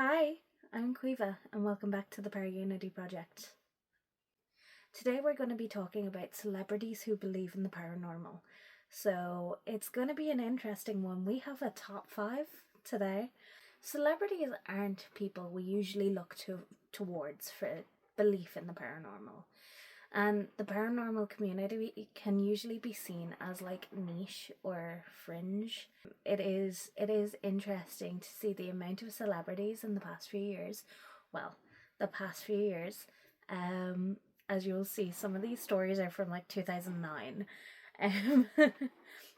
Hi, I'm Quiva and welcome back to the Unity Project. Today we're going to be talking about celebrities who believe in the paranormal. So it's going to be an interesting one. We have a top 5 today. Celebrities aren't people we usually look towards for belief in the paranormal. And the paranormal community can usually be seen as like niche or fringe. It is interesting to see the amount of celebrities in the past few years. Well, the past few years. Um, as you'll see, some of these stories are from like 2009. Um,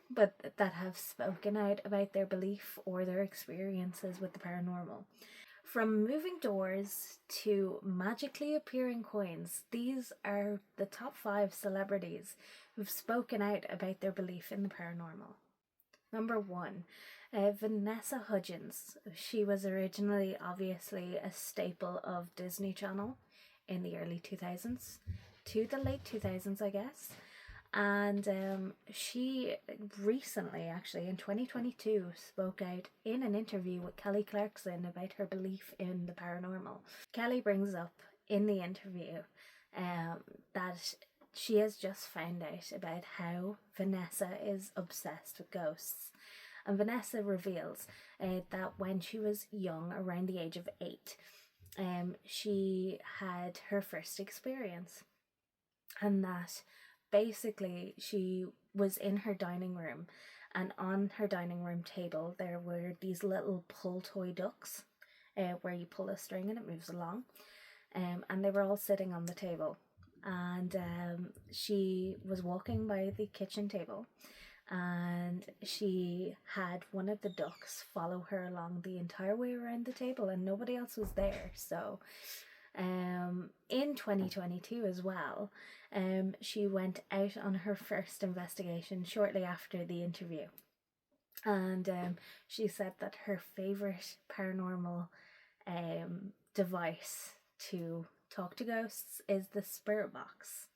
but that have spoken out about their belief or their experiences with the paranormal. From moving doors to magically appearing coins, these are the top 5 celebrities who've spoken out about their belief in the paranormal. Number 1, Vanessa Hudgens. She was originally obviously a staple of Disney Channel in the early 2000s to the late 2000s, I guess. And she recently, actually in 2022, spoke out in an interview with Kelly Clarkson about her belief in the paranormal. Kelly brings up in the interview that she has just found out about how Vanessa is obsessed with ghosts. And Vanessa reveals that when she was young, around the age of 8, she had her first experience, and that basically she was in her dining room, and on her dining room table there were these little pull toy ducks, where you pull a string and it moves along, and they were all sitting on the table, and she was walking by the kitchen table, and she had one of the ducks follow her along the entire way around the table, and nobody else was there. So in 2022 as well, she went out on her first investigation shortly after the interview, and she said that her favorite paranormal device to talk to ghosts is the spirit box.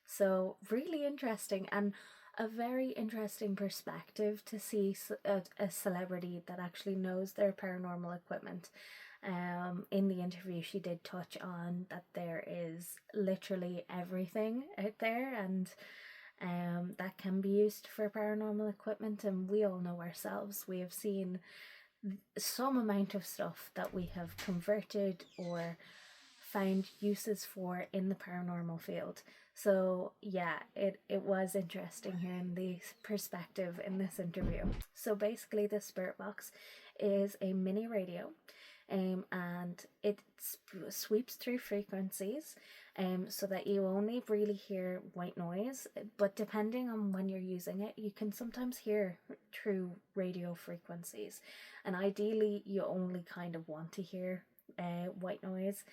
So really interesting, and a very interesting perspective to see a celebrity that actually knows their paranormal equipment. In the interview, she did touch on that there is literally everything out there, and that can be used for paranormal equipment. And we all know ourselves, we have seen some amount of stuff that we have converted or found uses for in the paranormal field. So yeah, it was interesting hearing the perspective in this interview. So basically, the spirit box is a mini radio, and it sweeps through frequencies, so that you only really hear white noise, but depending on when you're using it, you can sometimes hear true radio frequencies, and ideally you only kind of want to hear white noise,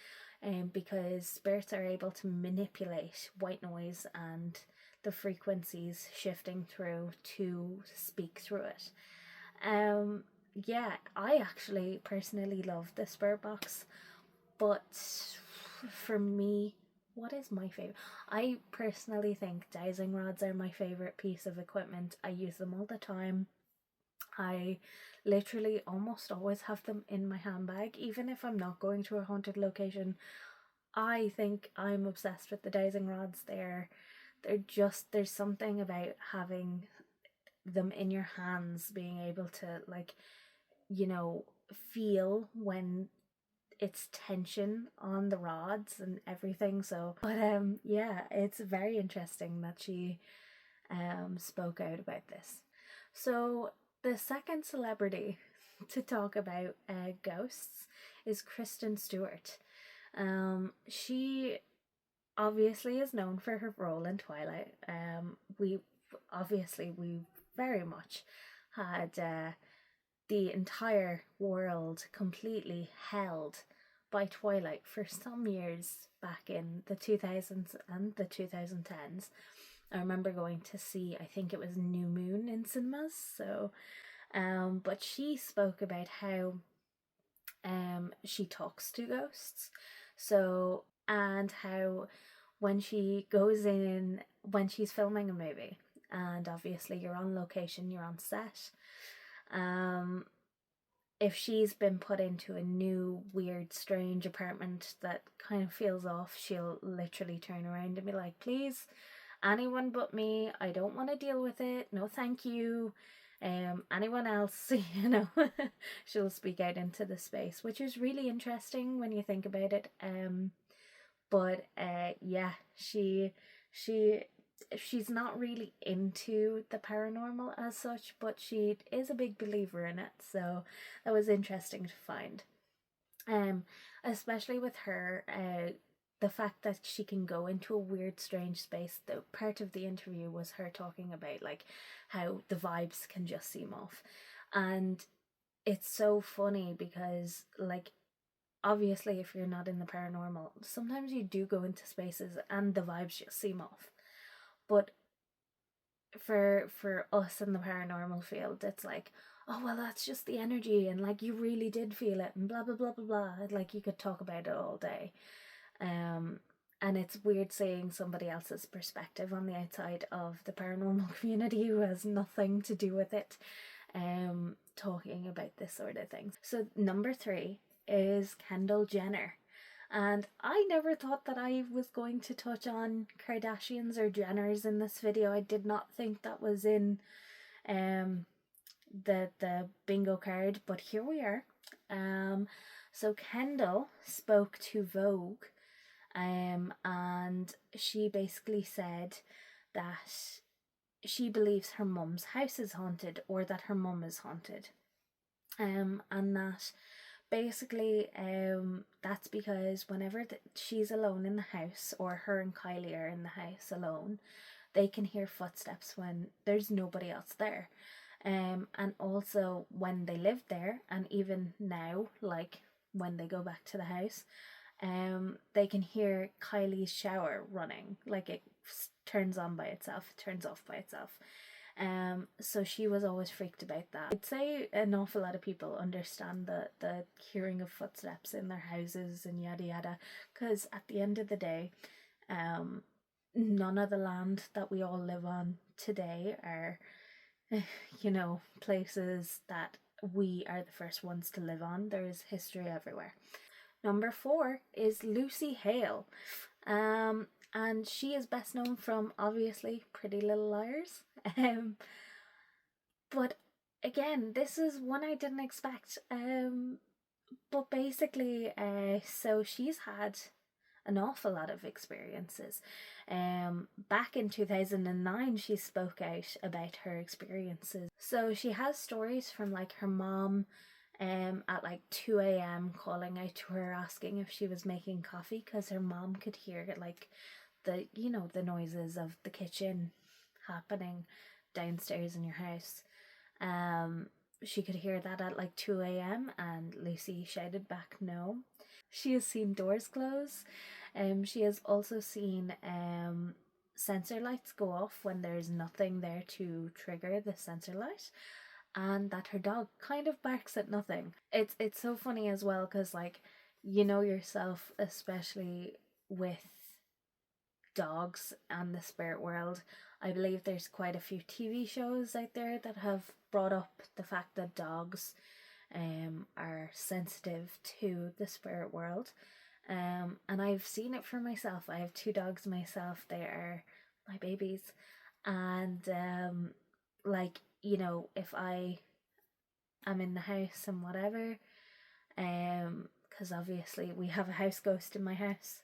because spirits are able to manipulate white noise and the frequencies shifting through to speak through it. Yeah, I actually personally love the spirit box, but for me, what is my favorite? I personally think dowsing rods are my favorite piece of equipment. I use them all the time. I literally almost always have them in my handbag, even if I'm not going to a haunted location. I think I'm obsessed with the dowsing rods. They're just, there's something about having them in your hands, being able to, like, feel when it's tension on the rods and everything. So, but yeah, it's very interesting that she spoke out about this. So the second celebrity to talk about ghosts is Kristen Stewart. She obviously is known for her role in Twilight. We very much had the entire world completely held by Twilight for some years back in the 2000s and the 2010s. I remember going to see, I think it was New Moon in cinemas. So, but she spoke about how she talks to ghosts. So, and how when she goes in, when she's filming a movie, and obviously you're on location, you're on set, if she's been put into a new, weird, strange apartment that kind of feels off, she'll literally turn around and be like, please, anyone but me, I don't want to deal with it, no thank you. Anyone else, she'll speak out into the space, which is really interesting when you think about it. But yeah, she she's not really into the paranormal as such, but she is a big believer in it. So that was interesting to find. Um, Especially with her, the fact that she can go into a weird, strange space. The part of the interview was her talking about like how the vibes can just seem off, and it's so funny because like obviously if you're not in the paranormal, sometimes you do go into spaces and the vibes just seem off. But for us in the paranormal field, it's like, oh well, that's just the energy, and like you really did feel it, and blah blah blah blah blah. Like you could talk about it all day. Um, and it's weird seeing somebody else's perspective on the outside of the paranormal community who has nothing to do with it, talking about this sort of thing. So number 3 is Kendall Jenner. And I never thought that I was going to touch on Kardashians or Jenners in this video. I did not think that was in um the bingo card, but here we are. So Kendall spoke to Vogue, and she basically said that she believes her mum's house is haunted, or that her mum is haunted, and that basically that's because whenever she's alone in the house, or her and Kylie are in the house alone, they can hear footsteps when there's nobody else there. And also when they lived there, and even now, like when they go back to the house, they can hear Kylie's shower running, like it turns on by itself, it turns off by itself. So she was always freaked about that. I'd say an awful lot of people understand the hearing of footsteps in their houses and yada yada, because at the end of the day, none of the land that we all live on today are, places that we are the first ones to live on. There is history everywhere. Number 4 is Lucy Hale. And she is best known from obviously Pretty Little Liars. But again, this is one I didn't expect. But basically, so she's had an awful lot of experiences. Back in 2009, she spoke out about her experiences. So she has stories from like her mom at like 2 a.m. calling out to her asking if she was making coffee, because her mom could hear like the noises of the kitchen happening downstairs in your house. She could hear that at like 2 a.m. and Lucy shouted back no. She has seen doors close. She has also seen sensor lights go off when there's nothing there to trigger the sensor light, and that her dog kind of barks at nothing. It's so funny as well, because like yourself, especially with dogs and the spirit world, I believe there's quite a few TV shows out there that have brought up the fact that dogs are sensitive to the spirit world. And I've seen it for myself. I have 2 dogs myself. They are my babies. And like, if I am in the house and whatever, because obviously we have a house ghost in my house.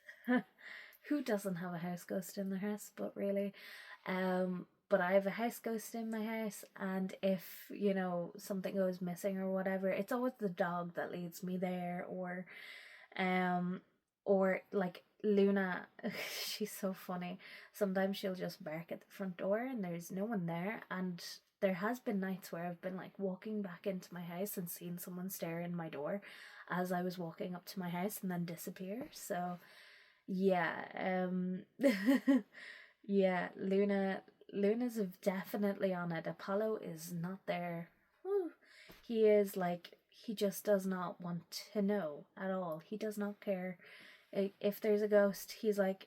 Who doesn't have a house ghost in their house? But really, but I have a house ghost in my house, and if something goes missing or whatever, it's always the dog that leads me there, or like Luna. She's so funny. Sometimes she'll just bark at the front door and there's no one there, and there has been nights where I've been like walking back into my house and seen someone stare in my door as I was walking up to my house and then disappear. So yeah, yeah, Luna's definitely on it. Apollo is not there. Whew. He is like, he just does not want to know at all. He does not care. If there's a ghost, he's like,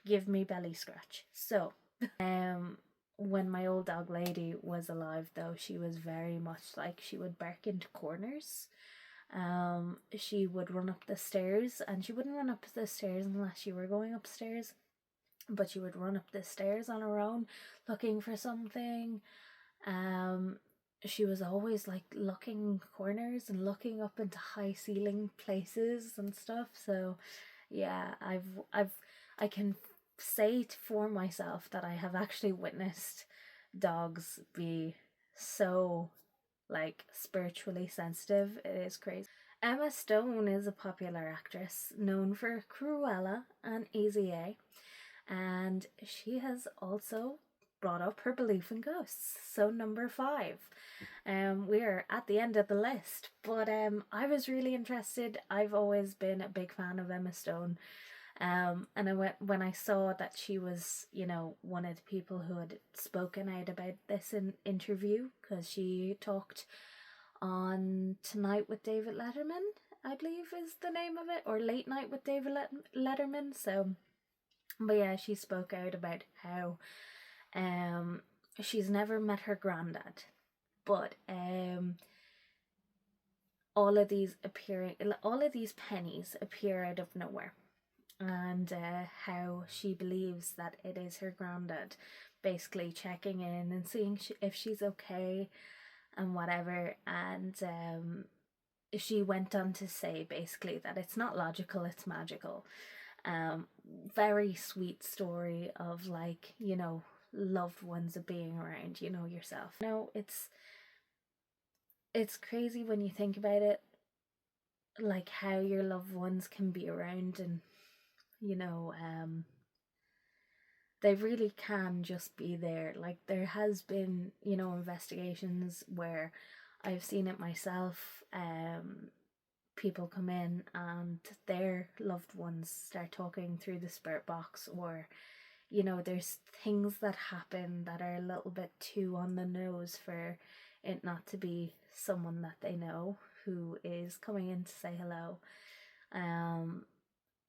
give me belly scratch. So, when my old dog lady was alive, though, she was very much like she would bark into corners. She would run up the stairs, and she wouldn't run up the stairs unless you were going upstairs, but she would run up the stairs on her own looking for something. Um, she was always like looking corners and looking up into high ceiling places and stuff. So yeah, I can say for myself that I have actually witnessed dogs be so like spiritually sensitive. It is crazy. Emma Stone is a popular actress known for Cruella and Easy A, and she has also brought up her belief in ghosts. So number 5. We're at the end of the list, but I was really interested. I've always been a big fan of Emma Stone. And I went when I saw that she was, one of the people who had spoken out about this in interview, because she talked on Tonight with David Letterman, I believe is the name of it, or Late Night with David Letterman. So, but yeah, she spoke out about how she's never met her granddad, but all of these pennies appear out of nowhere, and how she believes that it is her granddad basically checking in and seeing if she's okay and whatever. And she went on to say basically that it's not logical, it's magical. Very sweet story of, like, loved ones of being around, yourself. It's crazy when you think about it, like how your loved ones can be around, and you know um they really can just be there. Like, there has been, investigations where I've seen it myself. People come in and their loved ones start talking through the spirit box, or there's things that happen that are a little bit too on the nose for it not to be someone that they know who is coming in to say hello.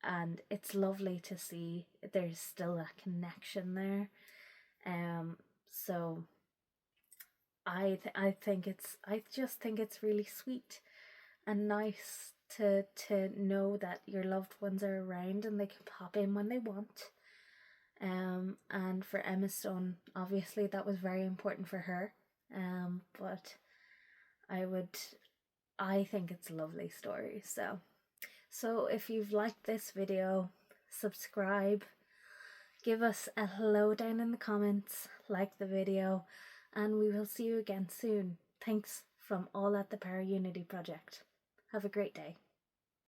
And it's lovely to see there's still a connection there. So I just think it's really sweet and nice to know that your loved ones are around and they can pop in when they want. And for Emma Stone, obviously that was very important for her. But I think it's a lovely story. So if you've liked this video, subscribe, give us a hello down in the comments, like the video, and we will see you again soon. Thanks from all at the Para Unity Project. Have a great day.